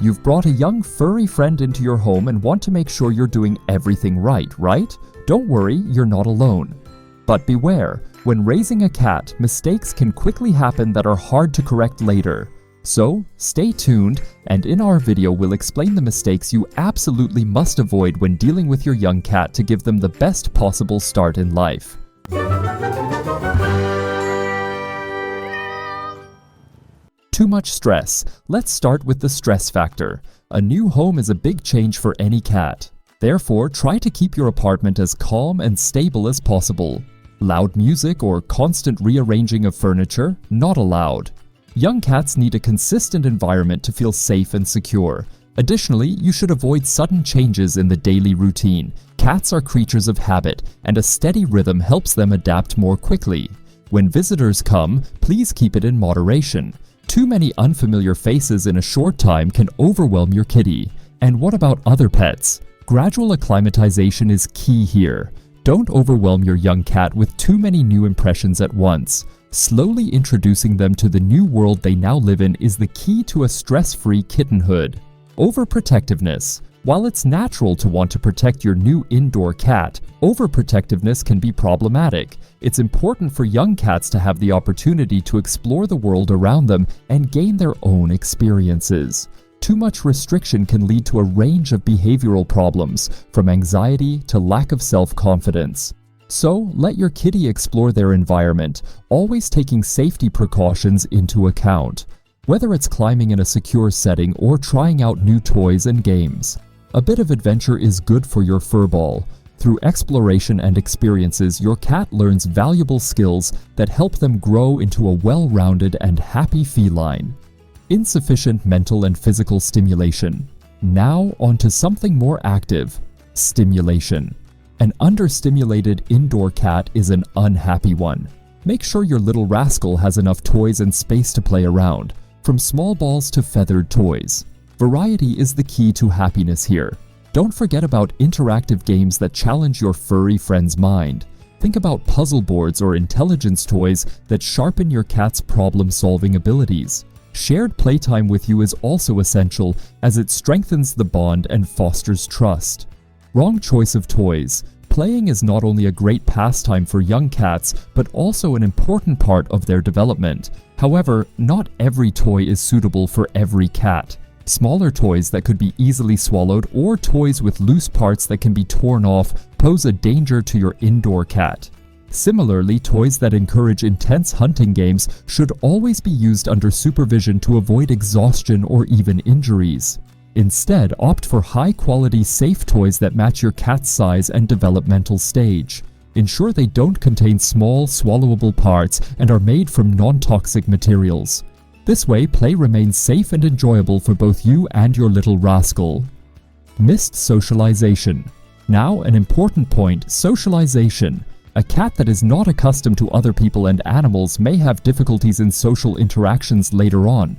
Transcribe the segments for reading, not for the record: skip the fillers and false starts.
You've brought a young furry friend into your home and want to make sure you're doing everything right? Don't worry, you're not alone. But beware, when raising a cat, mistakes can quickly happen that are hard to correct later. So, stay tuned, and in our video we'll explain the mistakes you absolutely must avoid when dealing with your young cat to give them the best possible start in life. Too much stress. Let's start with the stress factor. A new home is a big change for any cat. Therefore, try to keep your apartment as calm and stable as possible. Loud music or constant rearranging of furniture? Not allowed. Young cats need a consistent environment to feel safe and secure. Additionally, you should avoid sudden changes in the daily routine. Cats are creatures of habit, and a steady rhythm helps them adapt more quickly. When visitors come, please keep it in moderation. Too many unfamiliar faces in a short time can overwhelm your kitty. And what about other pets? Gradual acclimatization is key here. Don't overwhelm your young cat with too many new impressions at once. Slowly introducing them to the new world they now live in is the key to a stress-free kittenhood. Overprotectiveness. While it's natural to want to protect your new indoor cat, overprotectiveness can be problematic. It's important for young cats to have the opportunity to explore the world around them and gain their own experiences. Too much restriction can lead to a range of behavioral problems, from anxiety to lack of self-confidence. So, let your kitty explore their environment, always taking safety precautions into account. Whether it's climbing in a secure setting or trying out new toys and games. A bit of adventure is good for your furball. Through exploration and experiences, your cat learns valuable skills that help them grow into a well-rounded and happy feline. Insufficient mental and physical stimulation. Now onto something more active: stimulation. An understimulated indoor cat is an unhappy one. Make sure your little rascal has enough toys and space to play around, from small balls to feathered toys. Variety is the key to happiness here. Don't forget about interactive games that challenge your furry friend's mind. Think about puzzle boards or intelligence toys that sharpen your cat's problem-solving abilities. Shared playtime with you is also essential, as it strengthens the bond and fosters trust. Wrong choice of toys. Playing is not only a great pastime for young cats, but also an important part of their development. However, not every toy is suitable for every cat. Smaller toys that could be easily swallowed or toys with loose parts that can be torn off pose a danger to your indoor cat. Similarly, toys that encourage intense hunting games should always be used under supervision to avoid exhaustion or even injuries. Instead, opt for high-quality, safe toys that match your cat's size and developmental stage. Ensure they don't contain small, swallowable parts and are made from non-toxic materials. This way, play remains safe and enjoyable for both you and your little rascal. Missed socialization. Now, an important point: socialization. A cat that is not accustomed to other people and animals may have difficulties in social interactions later on.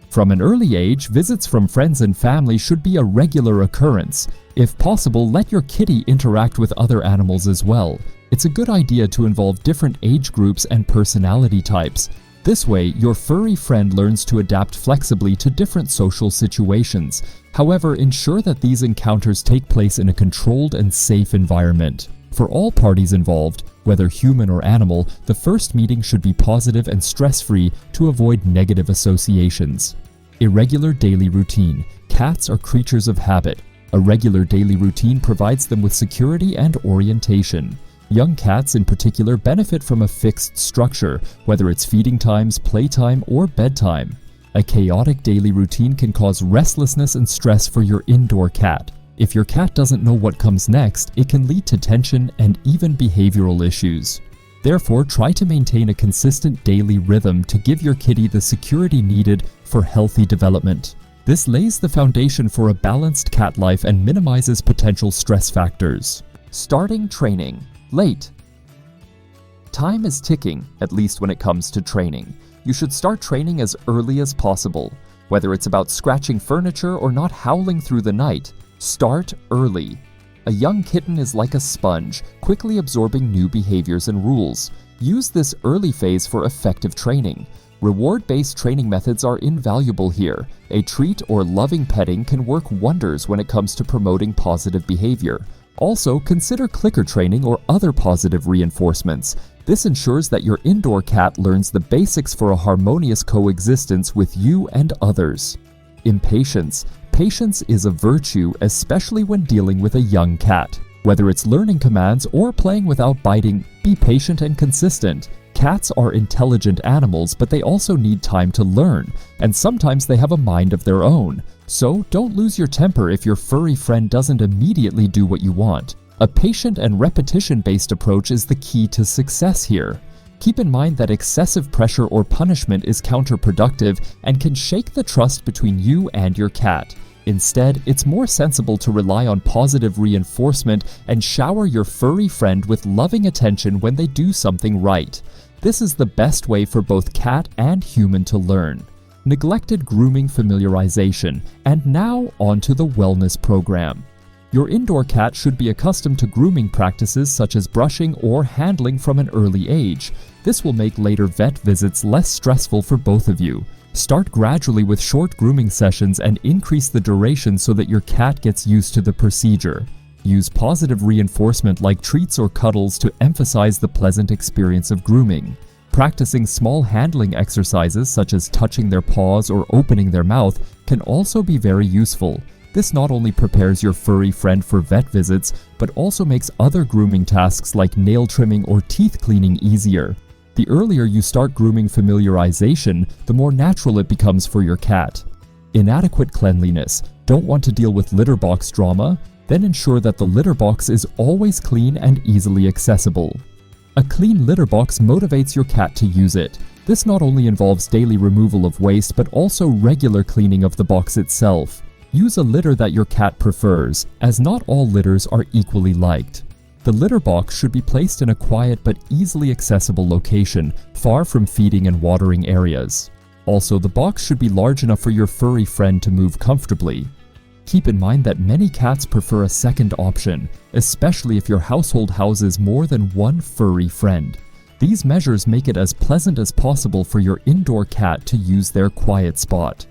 From an early age, visits from friends and family should be a regular occurrence. If possible, let your kitty interact with other animals as well. It's a good idea to involve different age groups and personality types. This way, your furry friend learns to adapt flexibly to different social situations. However, ensure that these encounters take place in a controlled and safe environment. For all parties involved, whether human or animal, the first meeting should be positive and stress-free to avoid negative associations. Irregular daily routine. Cats are creatures of habit. A regular daily routine provides them with security and orientation. Young cats in particular benefit from a fixed structure, whether it's feeding times, playtime, or bedtime. A chaotic daily routine can cause restlessness and stress for your indoor cat. If your cat doesn't know what comes next, it can lead to tension and even behavioral issues. Therefore, try to maintain a consistent daily rhythm to give your kitty the security needed for healthy development. This lays the foundation for a balanced cat life and minimizes potential stress factors. Starting training. Late. Time is ticking, at least when it comes to training. You should start training as early as possible. Whether it's about scratching furniture or not howling through the night, start early. A young kitten is like a sponge, quickly absorbing new behaviors and rules. Use this early phase for effective training. Reward-based training methods are invaluable here. A treat or loving petting can work wonders when it comes to promoting positive behavior. Also, consider clicker training or other positive reinforcements. This ensures that your indoor cat learns the basics for a harmonious coexistence with you and others. Impatience. Patience is a virtue, especially when dealing with a young cat. Whether it's learning commands or playing without biting, be patient and consistent. Cats are intelligent animals, but they also need time to learn, and sometimes they have a mind of their own. So don't lose your temper if your furry friend doesn't immediately do what you want. A patient and repetition-based approach is the key to success here. Keep in mind that excessive pressure or punishment is counterproductive and can shake the trust between you and your cat. Instead, it's more sensible to rely on positive reinforcement and shower your furry friend with loving attention when they do something right. This is the best way for both cat and human to learn. Neglected grooming familiarization. And now on to the wellness program. Your indoor cat should be accustomed to grooming practices such as brushing or handling from an early age. This will make later vet visits less stressful for both of you. Start gradually with short grooming sessions and increase the duration so that your cat gets used to the procedure. Use positive reinforcement like treats or cuddles to emphasize the pleasant experience of grooming. Practicing small handling exercises such as touching their paws or opening their mouth can also be very useful. This not only prepares your furry friend for vet visits, but also makes other grooming tasks like nail trimming or teeth cleaning easier. The earlier you start grooming familiarization, the more natural it becomes for your cat. Inadequate cleanliness. Don't want to deal with litter box drama? Then ensure that the litter box is always clean and easily accessible. A clean litter box motivates your cat to use it. This not only involves daily removal of waste, but also regular cleaning of the box itself. Use a litter that your cat prefers, as not all litters are equally liked. The litter box should be placed in a quiet but easily accessible location, far from feeding and watering areas. Also, the box should be large enough for your furry friend to move comfortably. Keep in mind that many cats prefer a second option, especially if your household houses more than one furry friend. These measures make it as pleasant as possible for your indoor cat to use their quiet spot.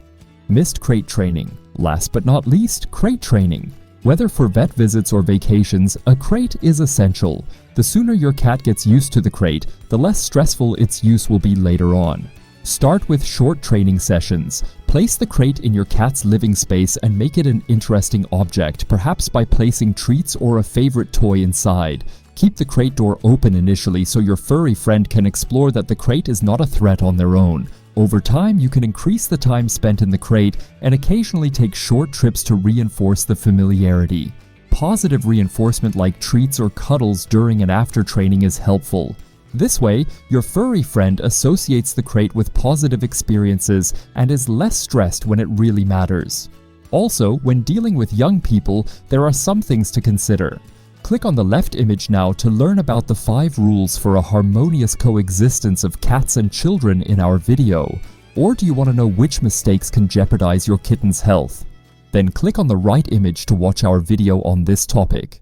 Missed crate training. Last but not least, crate training. Whether for vet visits or vacations, a crate is essential. The sooner your cat gets used to the crate, the less stressful its use will be later on. Start with short training sessions. Place the crate in your cat's living space and make it an interesting object, perhaps by placing treats or a favorite toy inside. Keep the crate door open initially so your furry friend can explore that the crate is not a threat on their own. Over time, you can increase the time spent in the crate and occasionally take short trips to reinforce the familiarity. Positive reinforcement like treats or cuddles during and after training is helpful. This way, your furry friend associates the crate with positive experiences and is less stressed when it really matters. Also, when dealing with young people, there are some things to consider. Click on the left image now to learn about the 5 rules for a harmonious coexistence of cats and children in our video. Or do you want to know which mistakes can jeopardize your kitten's health? Then click on the right image to watch our video on this topic.